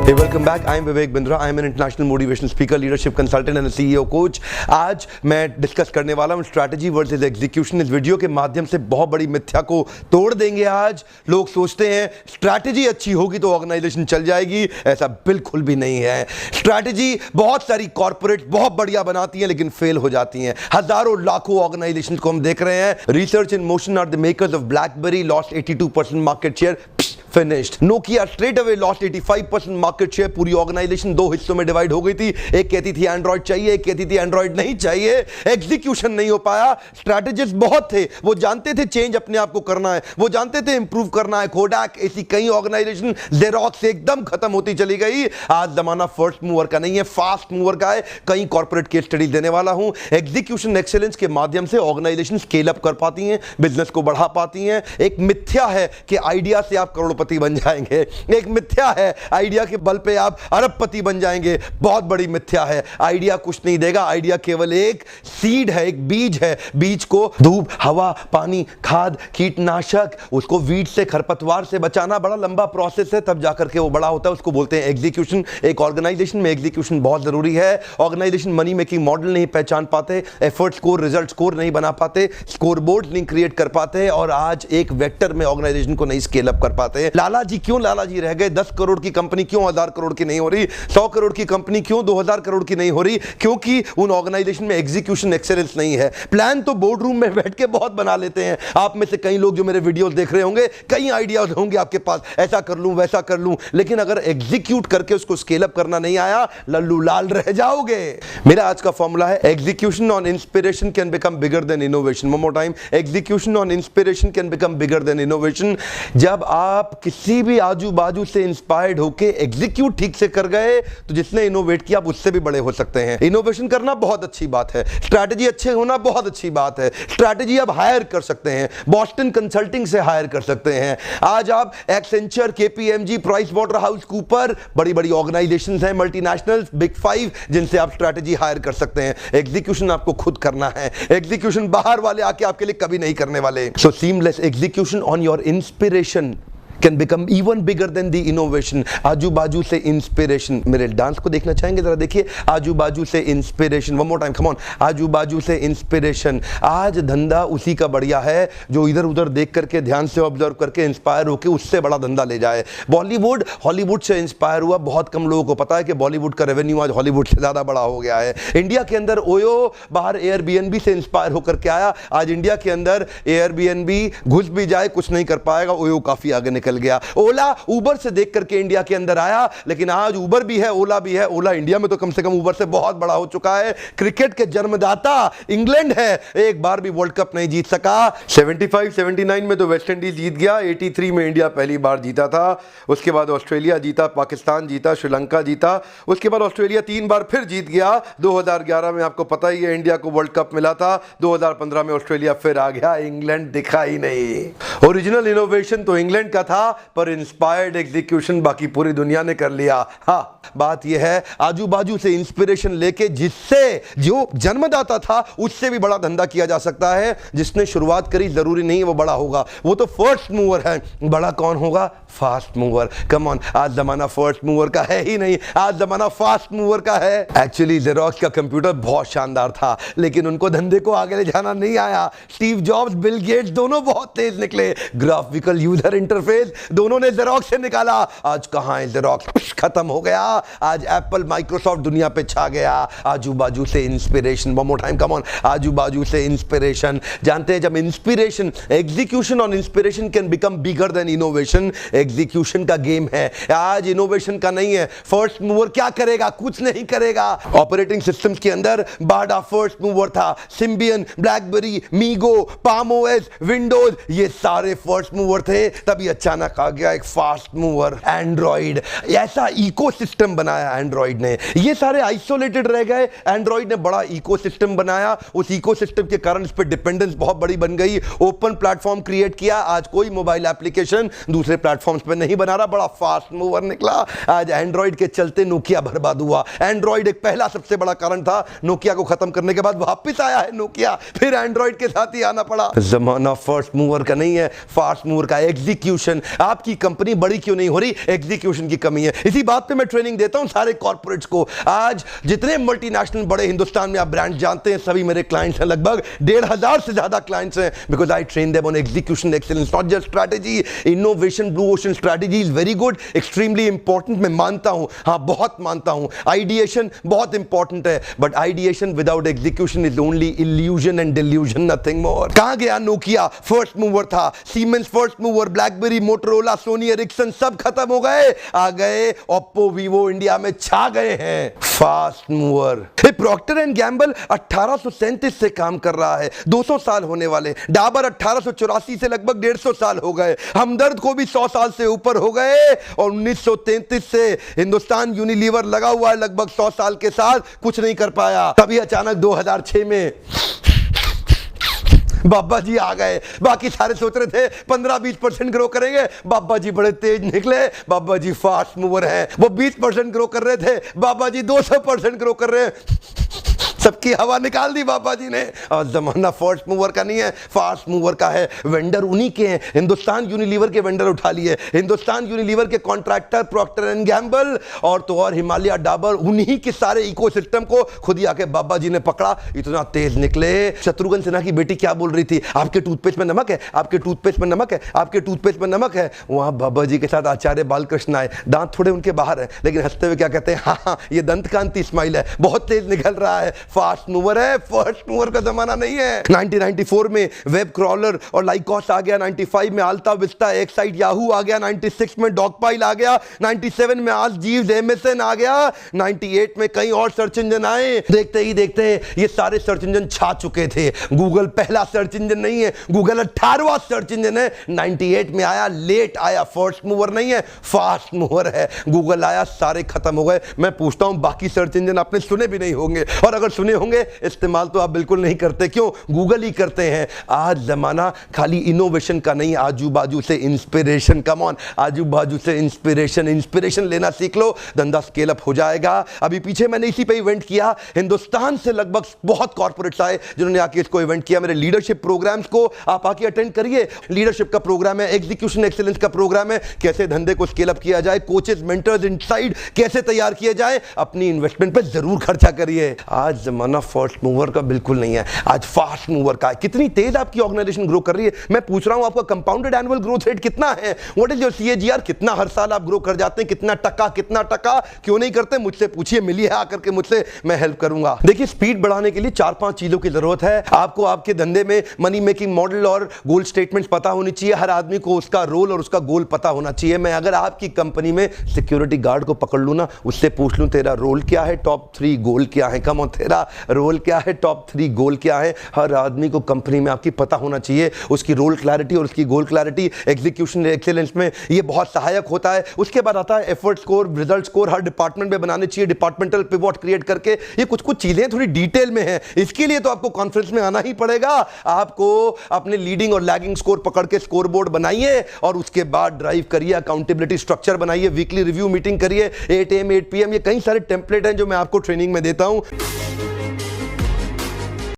Hey, welcome back. I am Vivek Bindra. I am an international motivational speaker, leadership consultant and a CEO coach. आज मैं discuss करने वाला हूँ strategy versus execution. इस video के माध्यम से बहुत बड़ी मिथ्या को तोड़ देंगे। आज लोग सोचते हैं स्ट्रैटेजी अच्छी होगी तो ऑर्गेनाइजेशन चल जाएगी, ऐसा बिल्कुल भी नहीं है। स्ट्रैटेजी बहुत सारी कॉर्पोरेट बहुत बढ़िया बनाती हैं लेकिन फेल हो जाती हैं। हजारों लाखों ऑर्गेनाइजेशन को हम देख रहे हैं। Research In Motion are the makers of BlackBerry lost 82% market share, finished. Nokia straight away lost 85% market share. पूरी ऑर्गेनाइजेशन दो हिस्सों में डिवाइड हो गई थी। एक कहती थी एंड्रॉइड चाहिए, एक कहती थी एंड्रॉइड नहीं चाहिए। एग्जीक्यूशन नहीं हो पाया। स्ट्रैटेजिस्ट बहुत थे, वो जानते थे चेंज अपने आप को करना है, वो जानते थे इंप्रूव करना है। कोडैक, ऐसी कई ऑर्गेनाइजेशन, जेरोक्स एकदम खत्म होती चली गई। आज जमाना फर्स्ट मूवर का नहीं है, फास्ट मूवर का है। कई कॉर्पोरेट केस स्टडी देने वाला हूं। एग्जीक्यूशन एक्सीलेंस के माध्यम से ऑर्गेनाइजेशन स्केल अप कर पाती हैं, बिजनेस को बढ़ा पाती हैं। एक मिथ्या है कि आइडिया से आप करोड़पति बन जाएंगे। एक मिथ्या है आइडिया के बल पे आप अरबपति बन जाएंगे। बहुत बड़ी मिथ्या है। आइडिया कुछ नहीं देगा। आइडिया केवल एक सीड है, एक बीज है। बीज को धूप, हवा, पानी, खाद, कीटनाशक, उसको वीड से, खरपतवार से बचाना बड़ा लंबा प्रोसेस है, तब जाकर के वो बड़ा होता है। उसको बोलते हैं एग्जीक्यूशन। एक ऑर्गेनाइजेशन में एग्जीक्यूशन बहुत जरूरी है। ऑर्गेनाइजेशन मनी मेकिंग मॉडल नहीं पहचान पाते, एफर्ट स्कोर, रिजल्ट स्कोर नहीं बना पाते, स्कोर बोर्ड नहीं क्रिएट कर पाते, और आज एक वेक्टर में ऑर्गेनाइजेशन को नहीं स्केल अप कर पाते। लाला जी क्यों लाला जी रह गए? 10 करोड़ की कंपनी क्यों 1000 करोड़ की नहीं हो रही? 100 करोड़ की कंपनी क्यों 2000 करोड़ की नहीं हो रही? क्योंकि उन ऑर्गेनाइजेशन में एग्जीक्यूशन एक्सीलेंस नहीं है। प्लान तो बोर्ड रूम में बैठ के बहुत बना लेते हैं। आप में से कई लोग जो मेरे वीडियोस देख रहे होंगे, कई आइडियाज होंगे आपके पास, ऐसा कर लूं वैसा कर लूं, लेकिन अगर एग्जीक्यूट करके उसको स्केल अप करना नहीं आया, लल्लू लाल रह जाओगे। मेरा आज का फॉर्मूला है execution on inspiration can become bigger than innovation. One more time, execution on inspiration can become bigger than innovation. जब आप किसी भी आजू बाजू से इंस्पायर्ड होके एग्जीक्यूट ठीक से कर गए तो जिसने इनोवेट किया आप उससे भी बड़े हो सकते हैं। इनोवेशन करना बहुत अच्छी बात है, स्ट्रैटेजी अच्छे होना बहुत अच्छी बात है। स्ट्रैटेजी आप हायर कर सकते हैं, बॉस्टन कंसल्टिंग से हायर कर सकते हैं। आज आप Accenture, KPMG, price water house Cooper, बड़ी बड़ी ऑर्गेनाइजेशंस हैं, मल्टीनेशनल, बिग 5, जिनसे आप स्ट्रैटेजी हायर कर सकते हैं। एग्जीक्यूशन आपको खुद करना है। एग्जीक्यूशन बाहर वाले आके आपके लिए कभी नहीं करने वाले। So seamless execution on your inspiration can become even bigger than the innovation। आजू बाजू से इंस्पिरेशन। मेरे डांस को देखना चाहेंगे? जरा देखिए, आजू बाजू से inspiration. One more time, come on, आजू बाजू से इंस्पिरेशन। आज धंधा उसी का बढ़िया है जो इधर उधर देख करके, ध्यान से ऑब्जर्व करके इंस्पायर होकर उससे बड़ा धंधा ले जाए। बॉलीवुड हॉलीवुड से इंस्पायर हुआ। बहुत कम लोगों को पता है कि बॉलीवुड का रेवेन्यू आज हॉलीवुड से ज्यादा बड़ा हो गया है। इंडिया के अंदर ओयो बाहर एयरबीएनबी से इंस्पायर होकर के आया। आज इंडिया के अंदर एयरबीएनबी घुस भी जाए कुछ नहीं कर पाएगा, ओयो काफी आगे निकल गया। ओला ऊबर से देख करके इंडिया के अंदर आया, लेकिन आज ऊबर भी है, ओला भी है। ओला इंडिया में तो कम से कम ऊबर से बहुत बड़ा हो चुका है। क्रिकेट के जन्मदाता इंग्लैंड है, एक बार भी वर्ल्ड कप नहीं जीत सका। 75-79 में तो वेस्ट इंडीज जीत गया, 83 में इंडिया पहली बार जीता था, उसके बाद ऑस्ट्रेलिया जीता, पाकिस्तान जीता, श्रीलंका जीता, उसके बाद ऑस्ट्रेलिया 3 बार फिर जीत गया। 2011 में आपको पता ही है इंडिया को वर्ल्ड कप मिला था। 2015 में ऑस्ट्रेलिया फिर आ गया, इंग्लैंड दिखा ही नहीं। ओरिजिनल इनोवेशन तो इंग्लैंड का था, पर इंस्पायर्ड एग्जीक्यूशन बाकी पूरी दुनिया ने कर लिया। हाँ, बात यह है आजू बाजू से इंस्पिरेशन लेके जिससे जो जन्मदाता था उससे भी बड़ा धंधा किया जा सकता है। जिसने शुरुआत करी जरूरी नहीं वो बड़ा होगा, वो तो फर्स्ट मूवर है। बड़ा कौन होगा? Fast mover. कम ऑन, आज जमाना फर्स्ट मूवर का है ही नहीं, आज जमाना फास्ट मूवर का है। एक्चुअली जेरोक्स का कंप्यूटर बहुत शानदार था, लेकिन उनको धंधे को आगे ले जाना नहीं आया। स्टीव जॉब्स, बिल गेट्स दोनों बहुत तेज निकले। ग्राफिकल यूजर इंटरफेस दोनों ने जेरोक्स से निकाला। आज कहां है जेरोक्स? खत्म हो गया। आज एप्पल, माइक्रोसॉफ्ट दुनिया पे छा गया। आजू बाजू से inspiration. One more time, come on, आजू बाजू से इंस्पिरेशन। जानते हैं जब inspiration, execution on inspiration can become bigger than innovation. Execution का गेम है आज, इनोवेशन का नहीं है। फर्स्ट मूवर क्या करेगा? कुछ नहीं करेगा। ऑपरेटिंग सिस्टम्स के अंदर बाडा फर्स्ट मूवर था, Symbian, blackberry, MeeGo, palm OS, Windows, ये सारे फर्स्ट मूवर थे। तभी अचानक आ गया एक फास्ट मूवर, एंड्रॉइड। ऐसा इकोसिस्टम बनाया एंड्रॉइड ने, ये सारे आइसोलेटेड रह गए, एंड्रॉइड ने बड़ा इकोसिस्टम बनाया। उस इकोसिस्टम के कारण इस पर डिपेंडेंस बहुत बड़ी बन गई। ओपन प्लेटफॉर्म क्रिएट किया। आज कोई मोबाइल एप्लीकेशन दूसरे प्लेटफॉर्म्स पे नहीं बना रहा, बड़ा फास्ट मूवर निकला। आज एंड्रॉइड के चलते नोकिया बर्बाद हुआ। एंड्रॉइड एक पहला सबसे बड़ा कारण था। नोकिया को खत्म करने के बाद वापस आया है नोकिया, फिर एंड्रॉइड के साथ ही आना पड़ा। जमाना फर्स्ट मूवर का नहीं है, फास्ट मूवर का। एग्जीक्यूशन, आपकी कंपनी बड़ी क्यों नहीं हो रही? एग्जीक्यूशन की कमी है। इसी बात पे मैं ट्रेनिंग देता हूं सारे कॉर्पोरेट्स को। आज जितने मल्टीनेशनल बड़े हिंदुस्तान में आप ब्रांड जानते हैं, सभी मेरे क्लाइंट्स हैं, लगभग 1,500 से ज्यादा क्लाइंट्स हैं, because I train them on execution excellence, not just strategy. Innovation, blue ocean strategy is very good, extremely important, मैं मानता हूं, हां बहुत मानता हूं। आइडिएशन बहुत इंपॉर्टेंट है, but ideation without execution is only illusion and delusion, nothing more. कहां गया नोकिया? फर्स्ट मूवर था, Siemens first mover, BlackBerry, Motorola, Sony Ericsson सब खत्म हो गए, आ गए ओप्पो, वीवो, इंडिया में छा गए हैं fast mover. Procter and Gamble 1837 से काम कर रहा है, 200 साल होने वाले। डाबर 1884 से लगभग 150 साल हो गए। हमदर्द को भी 100 साल से ऊपर हो गए, और 1933 से हिंदुस्तान यूनिलीवर लगा हुआ है लगभग 100 साल के साथ, कुछ नहीं कर पाया। तभी अचानक 2006 में बाबा जी आ गए। बाकी सारे सोच रहे थे 15-20% ग्रो करेंगे, बाबा जी बड़े तेज निकले, बाबा जी फास्ट मूवर हैं। वो 20% ग्रो कर रहे थे, बाबा जी 200% ग्रो कर रहे हैं। सबकी हवा निकाल दी बाबा जी ने। और जमाना फास्ट मूवर का नहीं है, फास्ट मूवर का है। वेंडर उन्हीं के हैं, हिंदुस्तान यूनिलीवर के वेंडर उठा लिए, हिंदुस्तान यूनिलीवर के कॉन्ट्रैक्टर प्रॉक्टर एंड गैम्बल और तो और हिमालय, डाबर, उन्हीं के सारे इकोसिस्टम को खुद ही आके बाबा जी ने पकड़ा। इतना तेज निकले। शत्रुघ्न सिन्हा की बेटी क्या बोल रही थी? आपके टूथपेस्ट में नमक है, आपके टूथपेस्ट में नमक है, आपके टूथपेस्ट में नमक है। वहां बाबा जी के साथ आचार्य बालकृष्ण आए, दांत थोड़े उनके बाहर है, लेकिन हंसते हुए क्या कहते हैं? हाँ, ये दंत कांति स्माइल है, बहुत तेज निकल रहा है, फास्ट मूवर है, फर्स्ट मूवर का जमाना नहीं है। 1994 में वेब क्रॉलर और लाइकॉस आ गया, 95 में अल्ता विस्टा, एक्साइट, याहू आ गया, 96 में डॉगपाइल आ गया, 97 में आज जीव्स, एमएसएन आ गया, 98 में कई और सर्च इंजन आए। देखते ही देखते ये सारे सर्च इंजन छा चुके थे। गूगल पहला सर्च इंजन नहीं है, गूगल 18वां सर्च इंजन है, 98 में आया, लेट आया, फर्स्ट मूवर नहीं है, फास्ट मूवर है। गूगल आया, सारे खत्म हो गए। मैं पूछता हूं बाकी सर्च इंजन आपने सुने भी नहीं होंगे, और अगर सुने होंगे इस्तेमाल तो आप बिल्कुल नहीं करते। क्यों? गूगल ही करते हैं। आज जमाना खाली इनोवेशन का नहीं, आजू बाजू से इंस्पिरेशन। कम ऑन, आजू बाजू से इंस्पिरेशन लेना सीख लो, धंधा स्केल अप हो जाएगा। अभी पीछे मैंने इसी पे इवेंट किया, हिंदुस्तान से लगभग बहुत कॉर्पोरेट्स आए जिन्होंने आके इसको इवेंट किया। मेरे लीडरशिप प्रोग्राम्स को आप आके अटेंड करिए। लीडरशिप का प्रोग्राम है, एग्जीक्यूशन एक्सीलेंस का प्रोग्राम है, कैसे धंधे को स्केल अप किया जाए, कोचेस, मेंटर्स, इनसाइड कैसे तैयार किए जाए। अपनी इन्वेस्टमेंट पे जरूर खर्चा करिए। आज जमाना फर्स्ट मूवर का बिल्कुल नहीं है, आज फास्ट मूवर का है। कितनी तेज आपकी ऑर्गेनाइजेशन ग्रो कर रही है, मैं पूछ रहा हूं आपका कंपाउंडेड एनुअल ग्रोथ रेट कितना है? What is your CAGR? कितना हर साल आप ग्रो कर जाते हैं? कितना टका क्यों नहीं करते? मुझसे पूछिए, मिलिए आकर के मुझसे, मैं हेल्प करूंगा। देखिए, स्पीड बढ़ाने के लिए 4-5 चीजों की जरूरत है। आपको आपके धंधे में मनी मेकिंग मॉडल और गोल स्टेटमेंट्स पता होनी चाहिए। हर आदमी को उसका रोल और उसका गोल पता होना चाहिए। मैं अगर आपकी कंपनी में सिक्योरिटी गार्ड को पकड़ लूं ना, उससे पूछ लूं तेरा रोल क्या है, टॉप 3 गोल क्या है, कम ऑन, तेरा रोल क्या है, टॉप 3 गोल क्या है। हर आदमी को कंपनी में आपकी पता होना चाहिए, उसकी रोल क्लैरिटी और उसकी गोल क्लैरिटी एग्जीक्यूशन एक्सीलेंस में ये बहुत सहायक होता है। उसके बाद आता है एफर्ट स्कोर, रिजल्ट स्कोर, हर डिपार्टमेंट में बनाने चाहिए, डिपार्टमेंटल पिवट क्रिएट करके। ये कुछ चीजें थोड़ी डिटेल में है, इसके लिए तो आपको कॉन्फ्रेंस में आना ही पड़ेगा। आपको अपने लीडिंग और लैगिंग स्कोर पकड़ के स्कोर बोर्ड बनाइए, और उसके बाद ड्राइव करिए, अकाउंटेबिलिटी स्ट्रक्चर बनाइए, वीकली रिव्यू मीटिंग करिए, 8 AM 8 PM। ये कई सारे टेम्पलेट हैं जो मैं आपको ट्रेनिंग में देता हूं।